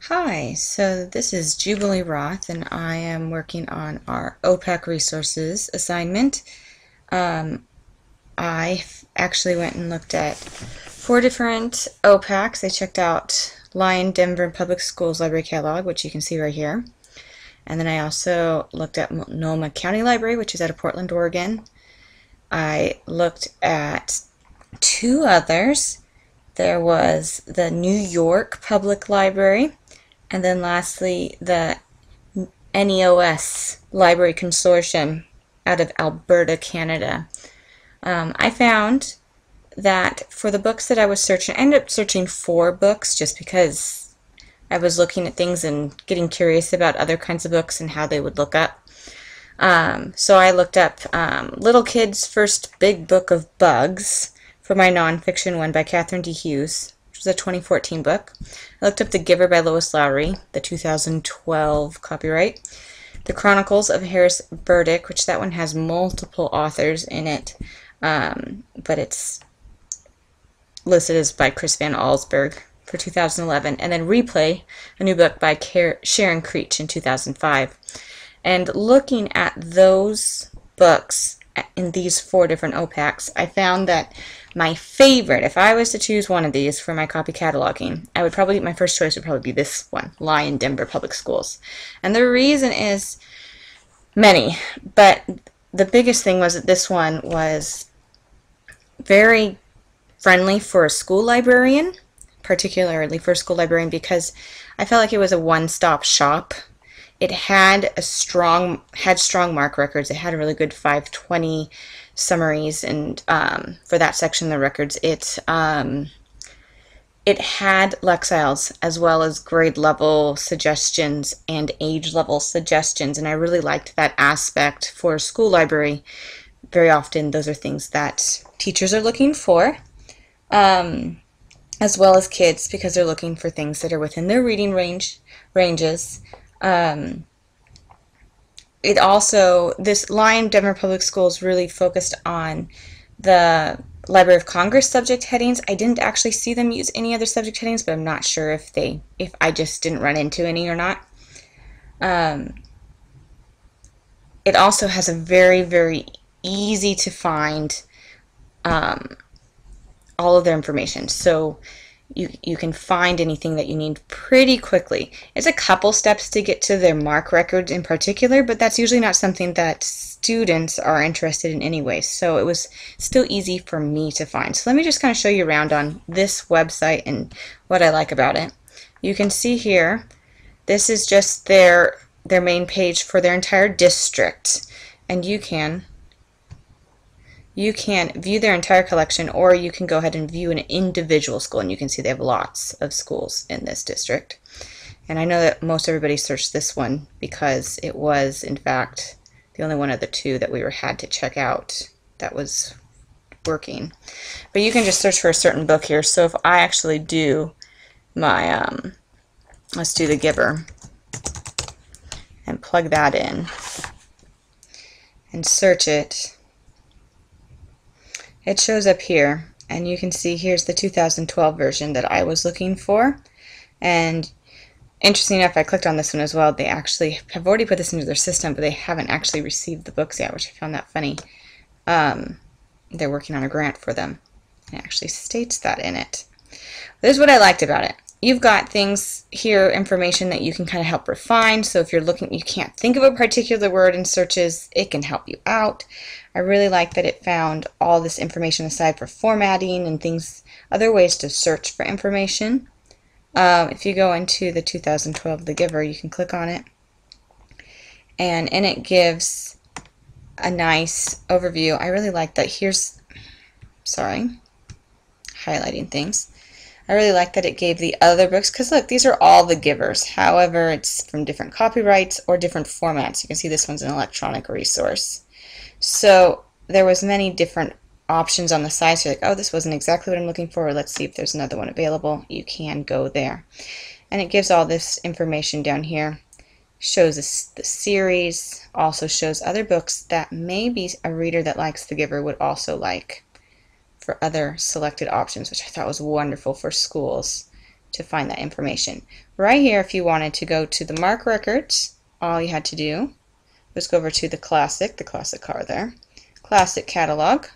Hi, so this is Jubilee Roth, and I am working on our OPAC resources assignment. I actually went and looked at 4 different OPACs. I checked out Lyon Denver Public Schools Library Catalog, which you can see right here. And then I also looked at Multnomah County Library, which is out of Portland, Oregon. I looked at 2 others. There was the New York Public Library, and then lastly, the NEOS Library Consortium out of Alberta, Canada. I found that for the books that I was searching, I ended up searching 4 books just because I was looking at things and getting curious about other kinds of books and how they would look up. So I looked up Little Kid's First Big Book of Bugs for my nonfiction one by Catherine D. Hughes, which was a 2014 book. I looked up The Giver by Lois Lowry, the 2012 copyright. The Chronicles of Harris Burdick, which that one has multiple authors in it, but it's listed as by Chris Van Allsburg for 2011. And then Replay, a new book by Sharon Creech in 2005. And looking at those books in these 4 different OPACs, I found that my favorite, if I was to choose one of these for my copy cataloging, my first choice would probably be this one, Lyon Denver Public Schools. And the reason is many, but the biggest thing was that this one was very friendly for a school librarian, particularly for a school librarian, because I felt like it was a one-stop shop. It had strong MARC records. It had a really good 520 summaries, and for that section of the records, it had Lexiles as well as grade level suggestions and age level suggestions, and I really liked that aspect for a school library. Very often, those are things that teachers are looking for, as well as kids, because they're looking for things that are within their reading ranges. This Lyon Denver Public Schools really focused on the Library of Congress subject headings. I didn't actually see them use any other subject headings, but I'm not sure if I just didn't run into any or not. It also has a very, very easy to find all of their information. So you can find anything that you need pretty quickly. It's a couple steps to get to their MARC records in particular, but that's usually not something that students are interested in anyway, so it was still easy for me to find. So let me just kind of show you around on this website and what I like about it. You can see here, this is just their main page for their entire district, and you can view their entire collection, or you can go ahead and view an individual school, and you can see they have lots of schools in this district. And I know that most everybody searched this one because it was, in fact, the only one of the 2 that we had to check out that was working. But you can just search for a certain book here. So if I actually do my, let's do The Giver, and plug that in, and search it, it shows up here, and you can see here's the 2012 version that I was looking for. And interesting enough, I clicked on this one as well. They actually have already put this into their system, but they haven't actually received the books yet, which I found that funny. They're working on a grant for them. It actually states that in it. This is what I liked about it. You've got things here, information that you can kind of help refine. So if you're looking, you can't think of a particular word in searches, it can help you out. I really like that it found all this information aside for formatting and things, other ways to search for information. If you go into the 2012 The Giver, you can click on it, and in it gives a nice overview. I really like that. Highlighting things. I really like that it gave the other books, because look, these are all The Givers. However, it's from different copyrights or different formats. You can see this one's an electronic resource. So there was many different options on the side. So you're like, oh, this wasn't exactly what I'm looking for. Let's see if there's another one available. You can go there. And it gives all this information down here. Shows us the series, also shows other books that maybe a reader that likes The Giver would also like, for other selected options, which I thought was wonderful for schools. to find that information. Right here, if you wanted to go to the MARC records, all you had to do was go over to the classic car there, classic catalog.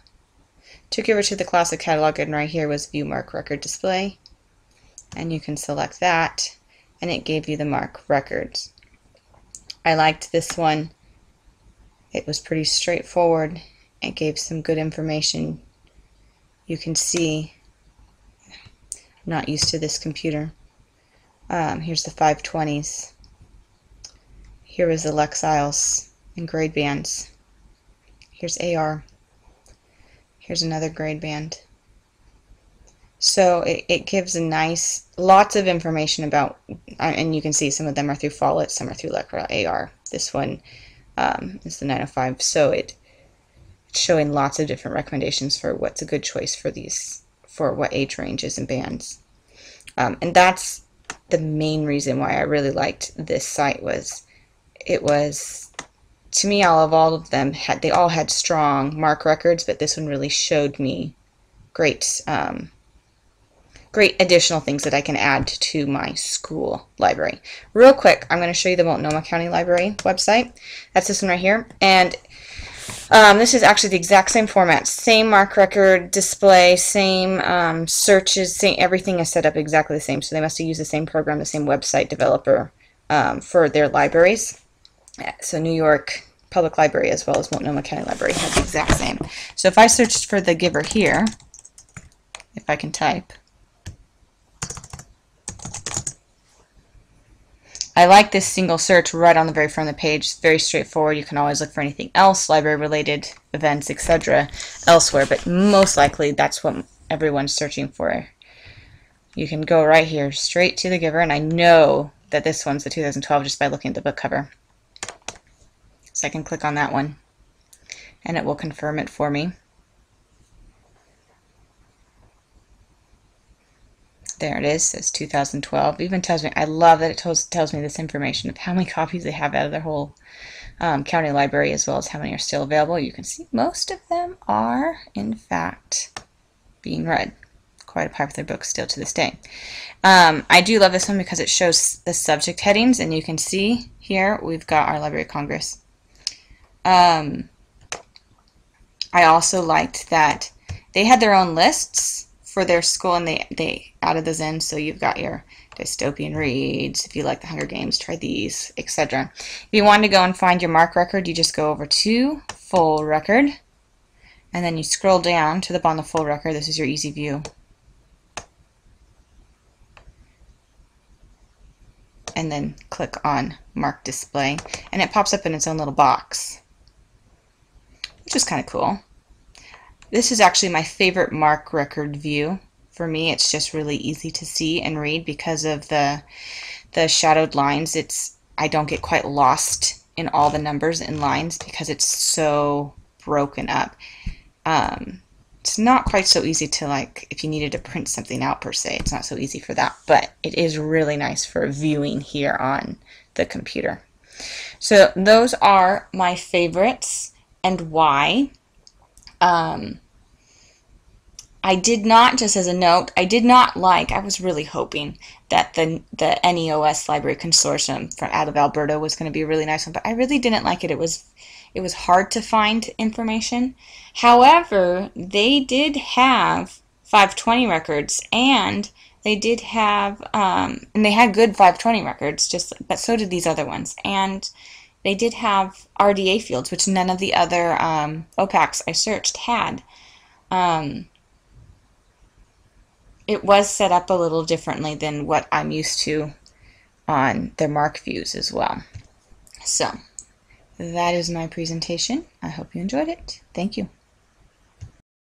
Took you over to the classic catalog, and right here was view MARC record display, and you can select that, and it gave you the MARC records. I liked this one. It was pretty straightforward. It gave some good information. You can see, I'm not used to this computer. Here's the 520s. Here was the Lexiles and grade bands. Here's AR. Here's another grade band. So it gives a nice, lots of information about, and you can see some of them are through Follett, some are through Lexiles AR. This one is the 905. So it's showing lots of different recommendations for what's a good choice for these, for what age ranges and bands. And that's the main reason why I really liked this site. Was it was, to me, all of them they all had strong MARC records, but this one really showed me great great additional things that I can add to my school library. Real quick, I'm going to show you the Multnomah County Library website. That's this one right here, and this is actually the exact same format, same MARC record display, same searches, same, everything is set up exactly the same. So they must have used the same program, the same website developer for their libraries. So New York Public Library as well as Multnomah County Library have the exact same. So if I searched for the giver here, if I can type, I like this single search right on the very front of the page. It's very straightforward. You can always look for anything else, library-related events, etc., elsewhere, but most likely that's what everyone's searching for. You can go right here, straight to the giver, and I know that this one's the 2012 just by looking at the book cover. So I can click on that one, and it will confirm it for me. There it is, it's 2012. Even tells me, I love that it tells me this information of how many copies they have out of their whole county library, as well as how many are still available. You can see most of them are, in fact, being read. Quite a popular book still to this day. I do love this one because it shows the subject headings, and you can see here we've got our Library of Congress. I also liked that they had their own lists for their school, and they added those in. So you've got your dystopian reads. If you like the Hunger Games, try these, etc. If you want to go and find your MARC record, you just go over to Full Record, and then you scroll down to the bottom of the Full Record. This is your easy view. And then click on MARC Display, and it pops up in its own little box, which is kind of cool. This is actually my favorite MARC record view. For me, it's just really easy to see and read because of the shadowed lines. I don't get quite lost in all the numbers and lines because it's so broken up. It's not quite so easy to, like, if you needed to print something out per se, it's not so easy for that, but it is really nice for viewing here on the computer. So those are my favorites and why. I did not, just as a note, I was really hoping that the NEOS Library Consortium out of Alberta was going to be a really nice one, but I really didn't like it. It was hard to find information. However, they did have 520 records, and they did have, and they had good 520 records, but so did these other ones. And they did have RDA fields, which none of the other OPACs I searched had. It was set up a little differently than what I'm used to on their MARC views as well. So that is my presentation. I hope you enjoyed it. Thank you.